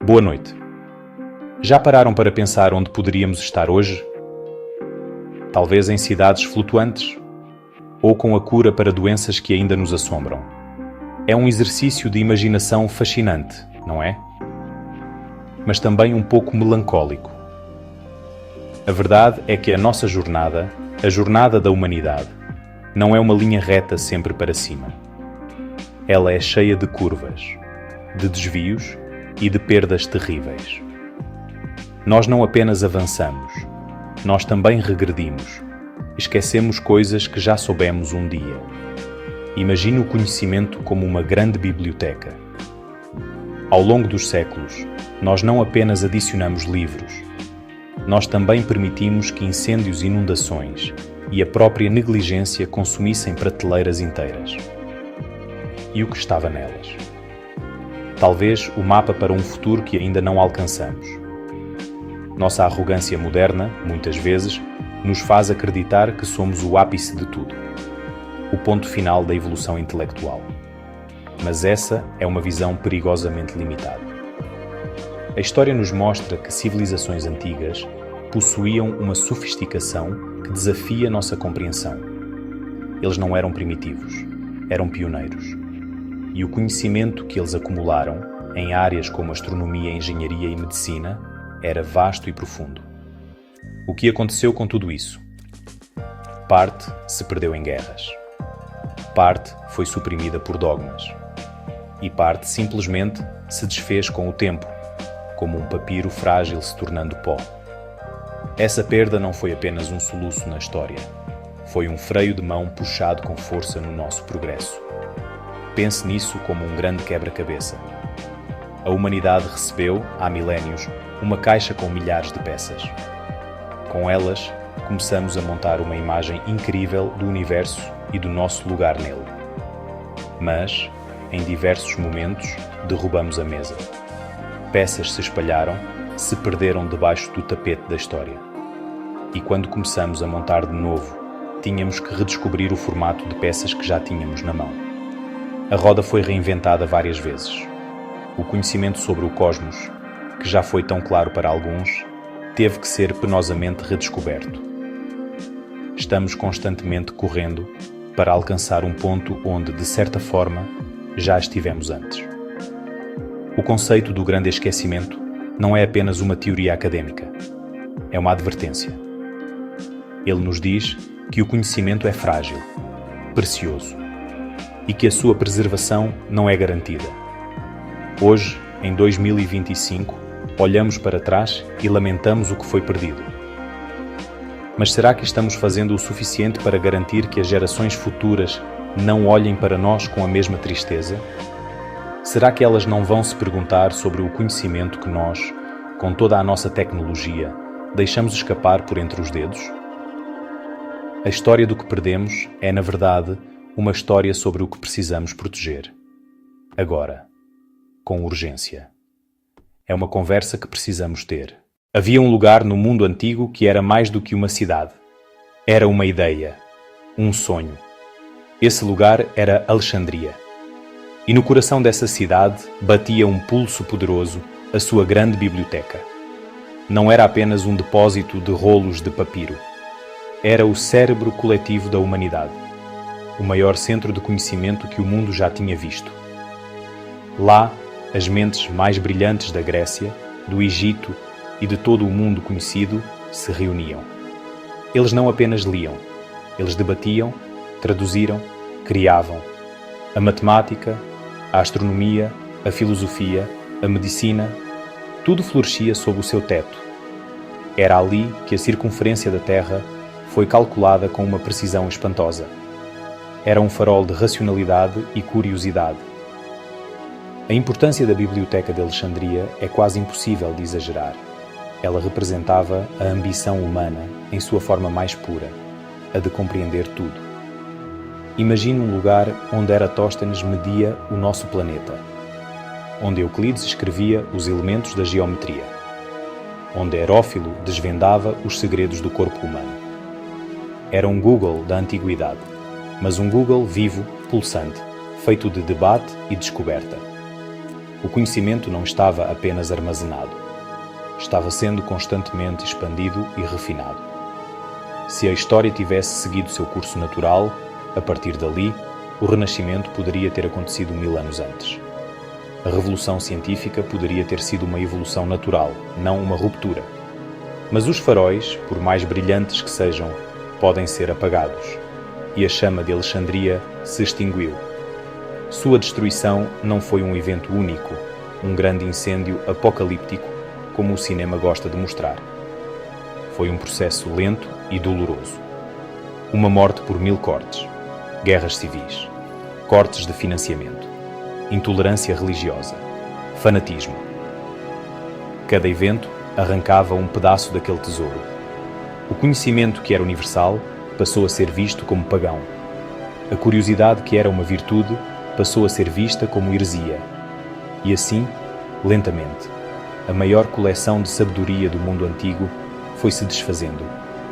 Boa noite. Já pararam para pensar onde poderíamos estar hoje? Talvez em cidades flutuantes? Ou com a cura para doenças que ainda nos assombram? É um exercício de imaginação fascinante, não é? Mas também um pouco melancólico. A verdade é que a nossa jornada, a jornada da humanidade, não é uma linha reta sempre para cima. Ela é cheia de curvas, de desvios e de perdas terríveis. Nós não apenas avançamos, nós também regredimos. Esquecemos coisas que já soubemos um dia. Imagine o conhecimento como uma grande biblioteca. Ao longo dos séculos, nós não apenas adicionamos livros, nós também permitimos que incêndios e inundações e a própria negligência consumissem prateleiras inteiras. E o que estava nelas? Talvez o mapa para um futuro que ainda não alcançamos. Nossa arrogância moderna, muitas vezes, nos faz acreditar que somos o ápice de tudo, o ponto final da evolução intelectual. Mas essa é uma visão perigosamente limitada. A história nos mostra que civilizações antigas possuíam uma sofisticação que desafia nossa compreensão. Eles não eram primitivos, eram pioneiros. E o conhecimento que eles acumularam em áreas como astronomia, engenharia e medicina era vasto e profundo. O que aconteceu com tudo isso? Parte se perdeu em guerras. Parte foi suprimida por dogmas. E parte simplesmente se desfez com o tempo, como um papiro frágil se tornando pó. Essa perda não foi apenas um soluço na história. Foi um freio de mão puxado com força no nosso progresso. Pense nisso como um grande quebra-cabeça. A humanidade recebeu, há milénios, uma caixa com milhares de peças. Com elas, começamos a montar uma imagem incrível do universo e do nosso lugar nele. Mas, em diversos momentos, derrubamos a mesa. Peças se espalharam, se perderam debaixo do tapete da história. E quando começamos a montar de novo, tínhamos que redescobrir o formato de peças que já tínhamos na mão. A roda foi reinventada várias vezes. O conhecimento sobre o cosmos, que já foi tão claro para alguns, teve que ser penosamente redescoberto. Estamos constantemente correndo para alcançar um ponto onde, de certa forma, já estivemos antes. O conceito do grande esquecimento não é apenas uma teoria académica, é uma advertência. Ele nos diz que o conhecimento é frágil, precioso, e que a sua preservação não é garantida. Hoje, em 2025, olhamos para trás e lamentamos o que foi perdido. Mas será que estamos fazendo o suficiente para garantir que as gerações futuras não olhem para nós com a mesma tristeza? Será que elas não vão se perguntar sobre o conhecimento que nós, com toda a nossa tecnologia, deixamos escapar por entre os dedos? A história do que perdemos é, na verdade, uma história sobre o que precisamos proteger. Agora, com urgência. É uma conversa que precisamos ter. Havia um lugar no mundo antigo que era mais do que uma cidade. Era uma ideia, um sonho. Esse lugar era Alexandria. E no coração dessa cidade batia um pulso poderoso a sua grande biblioteca. Não era apenas um depósito de rolos de papiro. Era o cérebro coletivo da humanidade. O maior centro de conhecimento que o mundo já tinha visto. Lá, as mentes mais brilhantes da Grécia, do Egito e de todo o mundo conhecido se reuniam. Eles não apenas liam, eles debatiam, traduziram, criavam. A matemática, a astronomia, a filosofia, a medicina, tudo florescia sob o seu teto. Era ali que a circunferência da Terra foi calculada com uma precisão espantosa. Era um farol de racionalidade e curiosidade. A importância da Biblioteca de Alexandria é quase impossível de exagerar. Ela representava a ambição humana em sua forma mais pura, a de compreender tudo. Imagine um lugar onde Eratóstenes media o nosso planeta, onde Euclides escrevia os elementos da geometria, onde Herófilo desvendava os segredos do corpo humano. Era um Google da antiguidade, mas um Google vivo, pulsante, feito de debate e descoberta. O conhecimento não estava apenas armazenado. Estava sendo constantemente expandido e refinado. Se a história tivesse seguido seu curso natural, a partir dali, o Renascimento poderia ter acontecido 1000 anos antes. A Revolução Científica poderia ter sido uma evolução natural, não uma ruptura. Mas os faróis, por mais brilhantes que sejam, podem ser apagados. E a chama de Alexandria se extinguiu. Sua destruição não foi um evento único, um grande incêndio apocalíptico, como o cinema gosta de mostrar. Foi um processo lento e doloroso. Uma morte por 1000 cortes, guerras civis, cortes de financiamento, intolerância religiosa, fanatismo. Cada evento arrancava um pedaço daquele tesouro. O conhecimento que era universal passou a ser visto como pagão. A curiosidade que era uma virtude passou a ser vista como heresia. E assim, lentamente, a maior coleção de sabedoria do mundo antigo foi se desfazendo,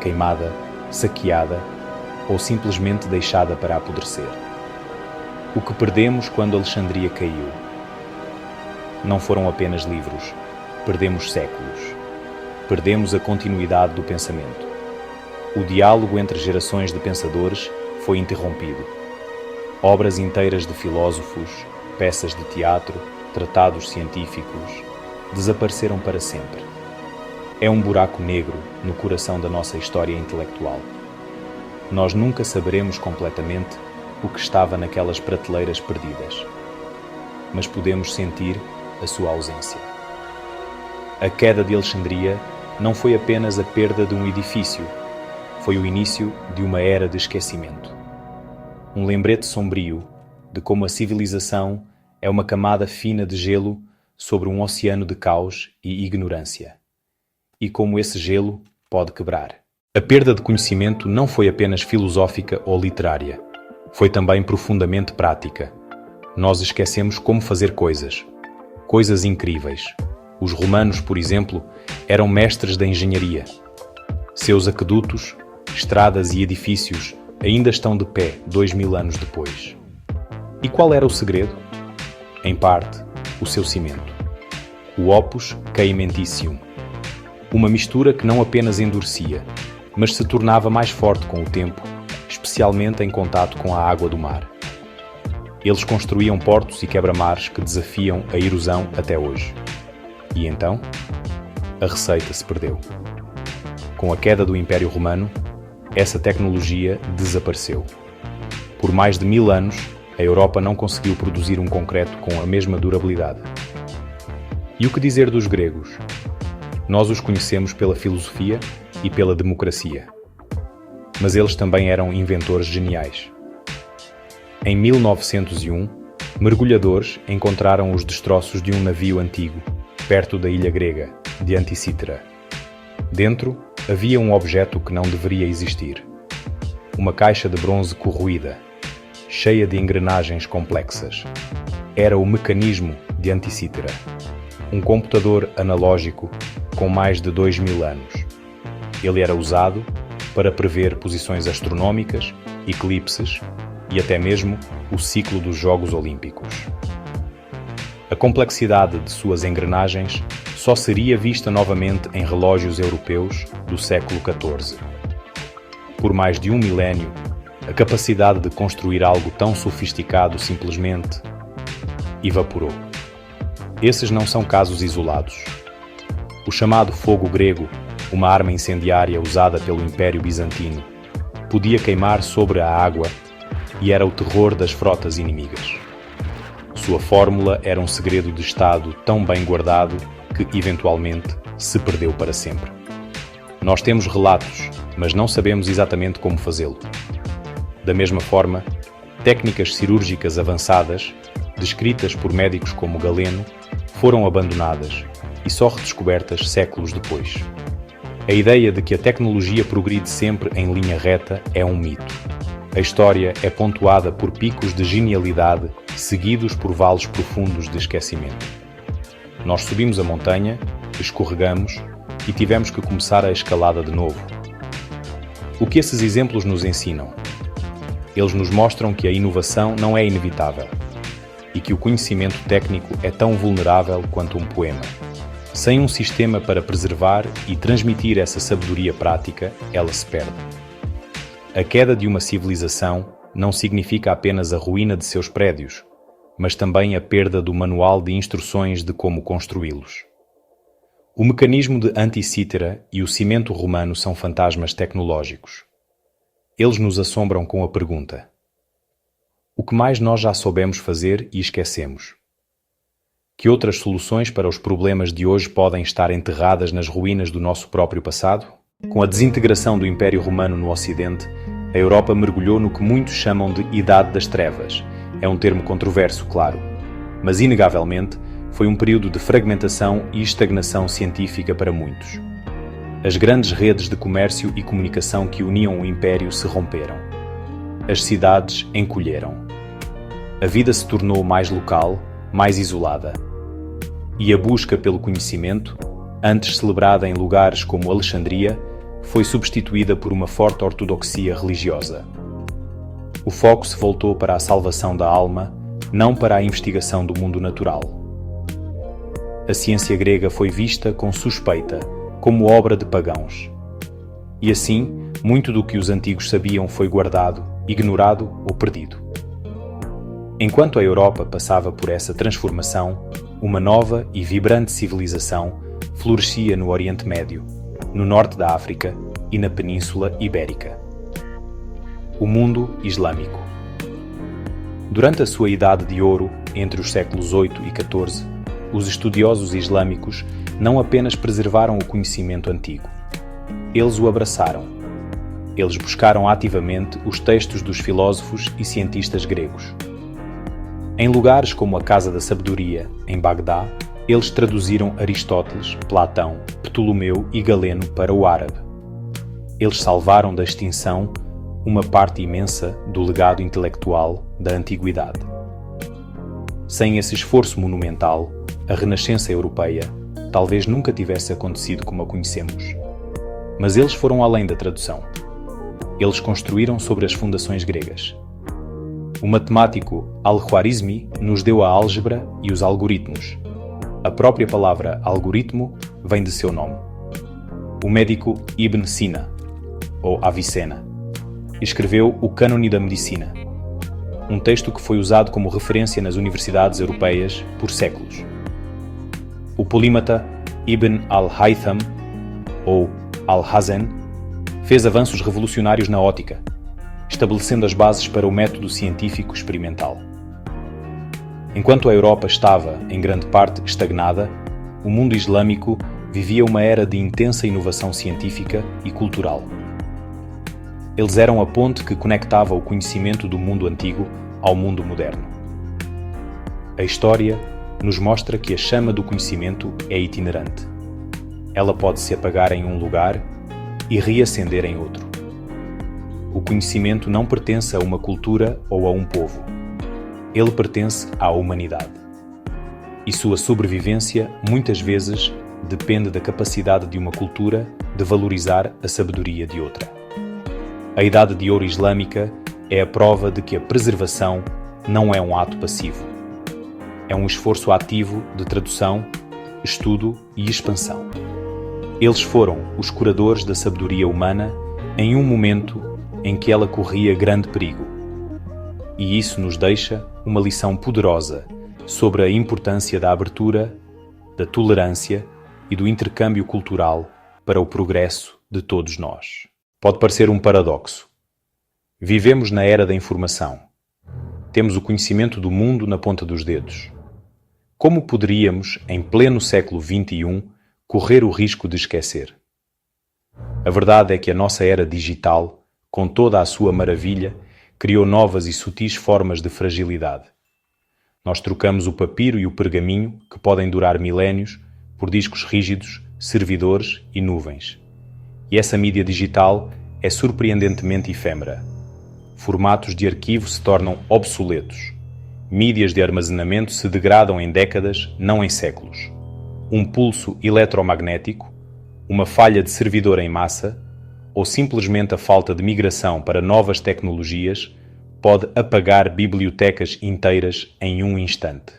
queimada, saqueada ou simplesmente deixada para apodrecer. O que perdemos quando Alexandria caiu? Não foram apenas livros, perdemos séculos. Perdemos a continuidade do pensamento. O diálogo entre gerações de pensadores foi interrompido. Obras inteiras de filósofos, peças de teatro, tratados científicos, desapareceram para sempre. É um buraco negro no coração da nossa história intelectual. Nós nunca saberemos completamente o que estava naquelas prateleiras perdidas, mas podemos sentir a sua ausência. A queda de Alexandria não foi apenas a perda de um edifício, foi o início de uma era de esquecimento. Um lembrete sombrio de como a civilização é uma camada fina de gelo sobre um oceano de caos e ignorância, e como esse gelo pode quebrar. A perda de conhecimento não foi apenas filosófica ou literária, foi também profundamente prática. Nós esquecemos como fazer coisas incríveis. Os romanos, por exemplo, eram mestres da engenharia. Seus aquedutos, estradas e edifícios ainda estão de pé 2000 anos depois. E qual era o segredo? Em parte, o seu cimento. O opus caementicium. Uma mistura que não apenas endurecia, mas se tornava mais forte com o tempo, especialmente em contato com a água do mar. Eles construíam portos e quebra-mares que desafiam a erosão até hoje. E então, a receita se perdeu. Com a queda do Império Romano, essa tecnologia desapareceu. Por mais de 1000 anos, a Europa não conseguiu produzir um concreto com a mesma durabilidade. E o que dizer dos gregos? Nós os conhecemos pela filosofia e pela democracia. Mas eles também eram inventores geniais. Em 1901, mergulhadores encontraram os destroços de um navio antigo, perto da ilha grega, de Anticítera. Dentro, havia um objeto que não deveria existir. Uma caixa de bronze corroída, cheia de engrenagens complexas. Era o mecanismo de Anticítera, um computador analógico com mais de 2000 anos. Ele era usado para prever posições astronómicas, eclipses e até mesmo o ciclo dos Jogos Olímpicos. A complexidade de suas engrenagens só seria vista novamente em relógios europeus do século XIV. Por mais de um milénio, a capacidade de construir algo tão sofisticado simplesmente evaporou. Esses não são casos isolados. O chamado fogo grego, uma arma incendiária usada pelo Império Bizantino, podia queimar sobre a água e era o terror das frotas inimigas. Sua fórmula era um segredo de Estado tão bem guardado que, eventualmente, se perdeu para sempre. Nós temos relatos, mas não sabemos exatamente como fazê-lo. Da mesma forma, técnicas cirúrgicas avançadas, descritas por médicos como Galeno, foram abandonadas e só redescobertas séculos depois. A ideia de que a tecnologia progride sempre em linha reta é um mito. A história é pontuada por picos de genialidade seguidos por vales profundos de esquecimento. Nós subimos a montanha, escorregamos e tivemos que começar a escalada de novo. O que esses exemplos nos ensinam? Eles nos mostram que a inovação não é inevitável. e que o conhecimento técnico é tão vulnerável quanto um poema. Sem um sistema para preservar e transmitir essa sabedoria prática, ela se perde. A queda de uma civilização não significa apenas a ruína de seus prédios, mas também a perda do manual de instruções de como construí-los. O mecanismo de Anticítera e o cimento romano são fantasmas tecnológicos. Eles nos assombram com a pergunta: o que mais nós já soubemos fazer e esquecemos? Que outras soluções para os problemas de hoje podem estar enterradas nas ruínas do nosso próprio passado? Com a desintegração do Império Romano no Ocidente, a Europa mergulhou no que muitos chamam de Idade das Trevas. É um termo controverso, claro, mas inegavelmente foi um período de fragmentação e estagnação científica para muitos. As grandes redes de comércio e comunicação que uniam o Império se romperam. As cidades encolheram. A vida se tornou mais local, mais isolada. E a busca pelo conhecimento, antes celebrada em lugares como Alexandria, foi substituída por uma forte ortodoxia religiosa. O foco se voltou para a salvação da alma, não para a investigação do mundo natural. A ciência grega foi vista com suspeita, como obra de pagãos. E assim, muito do que os antigos sabiam foi guardado, ignorado ou perdido. Enquanto a Europa passava por essa transformação, uma nova e vibrante civilização florescia no Oriente Médio, no norte da África e na Península Ibérica. O mundo islâmico. Durante a sua Idade de Ouro, entre os séculos 8 e 14, os estudiosos islâmicos não apenas preservaram o conhecimento antigo. Eles o abraçaram. Eles buscaram ativamente os textos dos filósofos e cientistas gregos. Em lugares como a Casa da Sabedoria, em Bagdá, eles traduziram Aristóteles, Platão, Ptolomeu e Galeno para o árabe. Eles salvaram da extinção uma parte imensa do legado intelectual da antiguidade. Sem esse esforço monumental, a Renascença Europeia talvez nunca tivesse acontecido como a conhecemos. Mas eles foram além da tradução. Eles construíram sobre as fundações gregas. O matemático Al-Khwarizmi nos deu a álgebra e os algoritmos. A própria palavra algoritmo vem de seu nome. O médico Ibn Sina, ou Avicena, escreveu o Cânone da Medicina, um texto que foi usado como referência nas universidades europeias por séculos. O polímata Ibn al-Haytham, ou Al-Hazen, fez avanços revolucionários na ótica, estabelecendo as bases para o método científico experimental. Enquanto a Europa estava, em grande parte, estagnada, o mundo islâmico vivia uma era de intensa inovação científica e cultural. Eles eram a ponte que conectava o conhecimento do mundo antigo ao mundo moderno. A história nos mostra que a chama do conhecimento é itinerante. Ela pode se apagar em um lugar e reacender em outro. O conhecimento não pertence a uma cultura ou a um povo. Ele pertence à humanidade. E sua sobrevivência, muitas vezes, depende da capacidade de uma cultura de valorizar a sabedoria de outra. A Idade de Ouro Islâmica é a prova de que a preservação não é um ato passivo. É um esforço ativo de tradução, estudo e expansão. Eles foram os curadores da sabedoria humana em um momento em que ela corria grande perigo. E isso nos deixa uma lição poderosa sobre a importância da abertura, da tolerância e do intercâmbio cultural para o progresso de todos nós. Pode parecer um paradoxo. Vivemos na era da informação. Temos o conhecimento do mundo na ponta dos dedos. Como poderíamos, em pleno século XXI, correr o risco de esquecer? A verdade é que a nossa era digital, com toda a sua maravilha, criou novas e sutis formas de fragilidade. Nós trocamos o papiro e o pergaminho, que podem durar milénios, por discos rígidos, servidores e nuvens. E essa mídia digital é surpreendentemente efêmera. Formatos de arquivo se tornam obsoletos. Mídias de armazenamento se degradam em décadas, não em séculos. Um pulso eletromagnético, uma falha de servidor em massa, ou simplesmente a falta de migração para novas tecnologias pode apagar bibliotecas inteiras em um instante.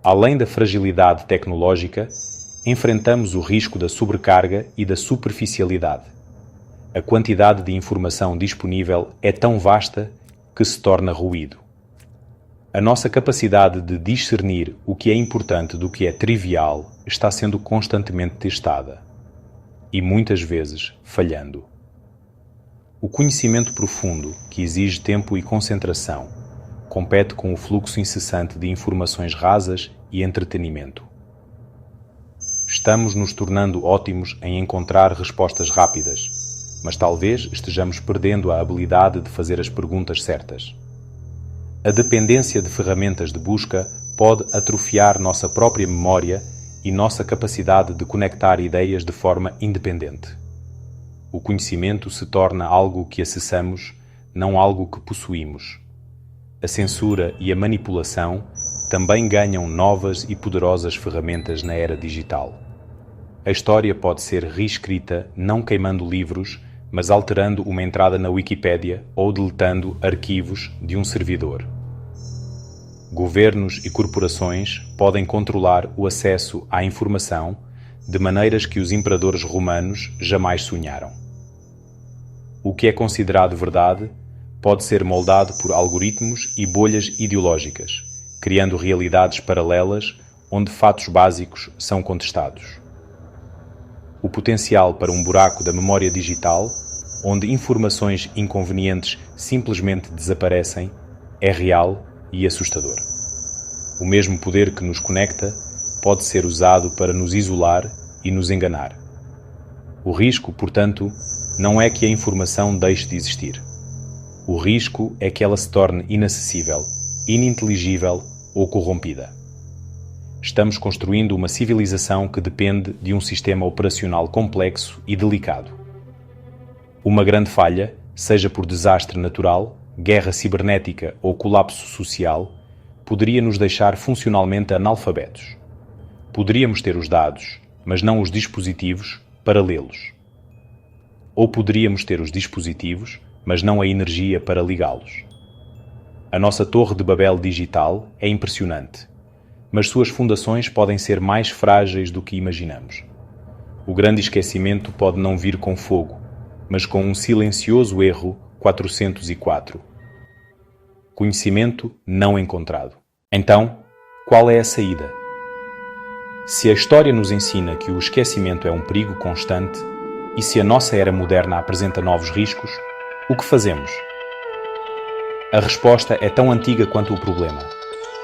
Além da fragilidade tecnológica, enfrentamos o risco da sobrecarga e da superficialidade. A quantidade de informação disponível é tão vasta que se torna ruído. A nossa capacidade de discernir o que é importante do que é trivial está sendo constantemente testada e muitas vezes falhando. O conhecimento profundo, que exige tempo e concentração, compete com o fluxo incessante de informações rasas e entretenimento. Estamos nos tornando ótimos em encontrar respostas rápidas, mas talvez estejamos perdendo a habilidade de fazer as perguntas certas. A dependência de ferramentas de busca pode atrofiar nossa própria memória e nossa capacidade de conectar ideias de forma independente. O conhecimento se torna algo que acessamos, não algo que possuímos. A censura e a manipulação também ganham novas e poderosas ferramentas na era digital. A história pode ser reescrita não queimando livros, mas alterando uma entrada na Wikipédia ou deletando arquivos de um servidor. Governos e corporações podem controlar o acesso à informação de maneiras que os imperadores romanos jamais sonharam. O que é considerado verdade pode ser moldado por algoritmos e bolhas ideológicas, criando realidades paralelas onde fatos básicos são contestados. O potencial para um buraco da memória digital, onde informações inconvenientes simplesmente desaparecem, é real e assustador. O mesmo poder que nos conecta pode ser usado para nos isolar e nos enganar. O risco, portanto, não é que a informação deixe de existir. O risco é que ela se torne inacessível, ininteligível ou corrompida. Estamos construindo uma civilização que depende de um sistema operacional complexo e delicado. Uma grande falha, seja por desastre natural, guerra cibernética ou colapso social, poderia nos deixar funcionalmente analfabetos. Poderíamos ter os dados, mas não os dispositivos para lê-los. Ou poderíamos ter os dispositivos, mas não a energia para ligá-los. A nossa Torre de Babel digital é impressionante, mas suas fundações podem ser mais frágeis do que imaginamos. O grande esquecimento pode não vir com fogo, mas com um silencioso erro 404. Conhecimento não encontrado. Então, qual é a saída? Se a história nos ensina que o esquecimento é um perigo constante, e se a nossa era moderna apresenta novos riscos, o que fazemos? A resposta é tão antiga quanto o problema.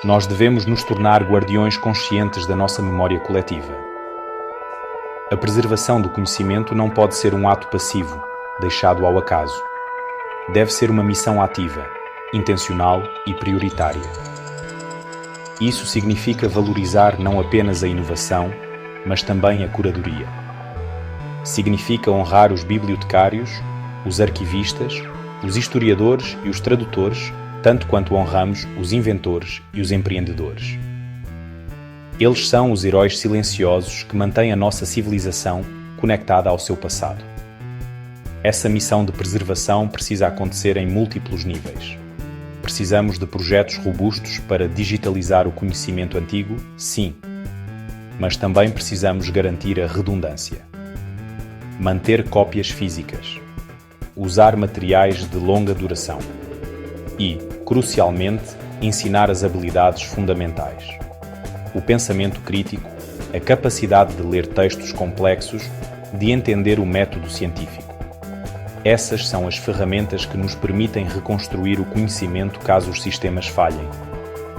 Nós devemos nos tornar guardiões conscientes da nossa memória coletiva. A preservação do conhecimento não pode ser um ato passivo, deixado ao acaso. Deve ser uma missão ativa, intencional e prioritária. Isso significa valorizar não apenas a inovação, mas também a curadoria. Significa honrar os bibliotecários, os arquivistas, os historiadores e os tradutores, tanto quanto honramos os inventores e os empreendedores. Eles são os heróis silenciosos que mantêm a nossa civilização conectada ao seu passado. Essa missão de preservação precisa acontecer em múltiplos níveis. Precisamos de projetos robustos para digitalizar o conhecimento antigo, sim, mas também precisamos garantir a redundância. Manter cópias físicas. Usar materiais de longa duração. E, crucialmente, ensinar as habilidades fundamentais. O pensamento crítico, a capacidade de ler textos complexos, de entender o método científico. Essas são as ferramentas que nos permitem reconstruir o conhecimento caso os sistemas falhem.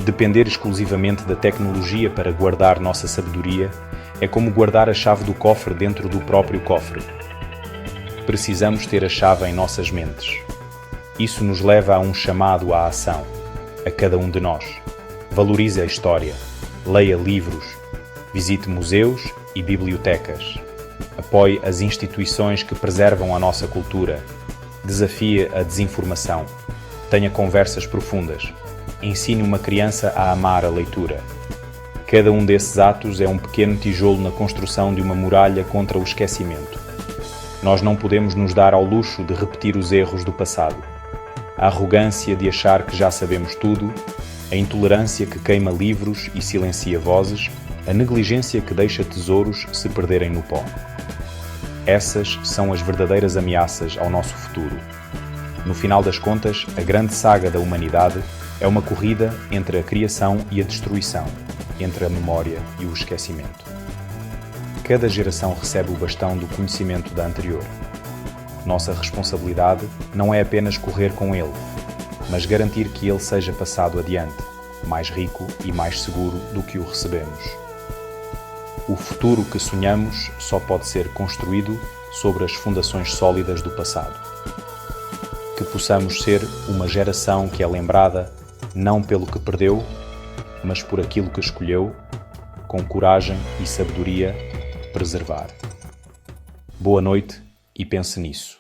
Depender exclusivamente da tecnologia para guardar nossa sabedoria é como guardar a chave do cofre dentro do próprio cofre. Precisamos ter a chave em nossas mentes. Isso nos leva a um chamado à ação, a cada um de nós. Valorize a história, leia livros, visite museus e bibliotecas. Apoie as instituições que preservam a nossa cultura. Desafie a desinformação. Tenha conversas profundas. Ensine uma criança a amar a leitura. Cada um desses atos é um pequeno tijolo na construção de uma muralha contra o esquecimento. Nós não podemos nos dar ao luxo de repetir os erros do passado. A arrogância de achar que já sabemos tudo, a intolerância que queima livros e silencia vozes, a negligência que deixa tesouros se perderem no pó. Essas são as verdadeiras ameaças ao nosso futuro. No final das contas, a grande saga da humanidade é uma corrida entre a criação e a destruição, entre a memória e o esquecimento. Cada geração recebe o bastão do conhecimento da anterior. Nossa responsabilidade não é apenas correr com ele, mas garantir que ele seja passado adiante, mais rico e mais seguro do que o recebemos. O futuro que sonhamos só pode ser construído sobre as fundações sólidas do passado. Que possamos ser uma geração que é lembrada não pelo que perdeu, mas por aquilo que escolheu, com coragem e sabedoria, preservar. Boa noite e pense nisso.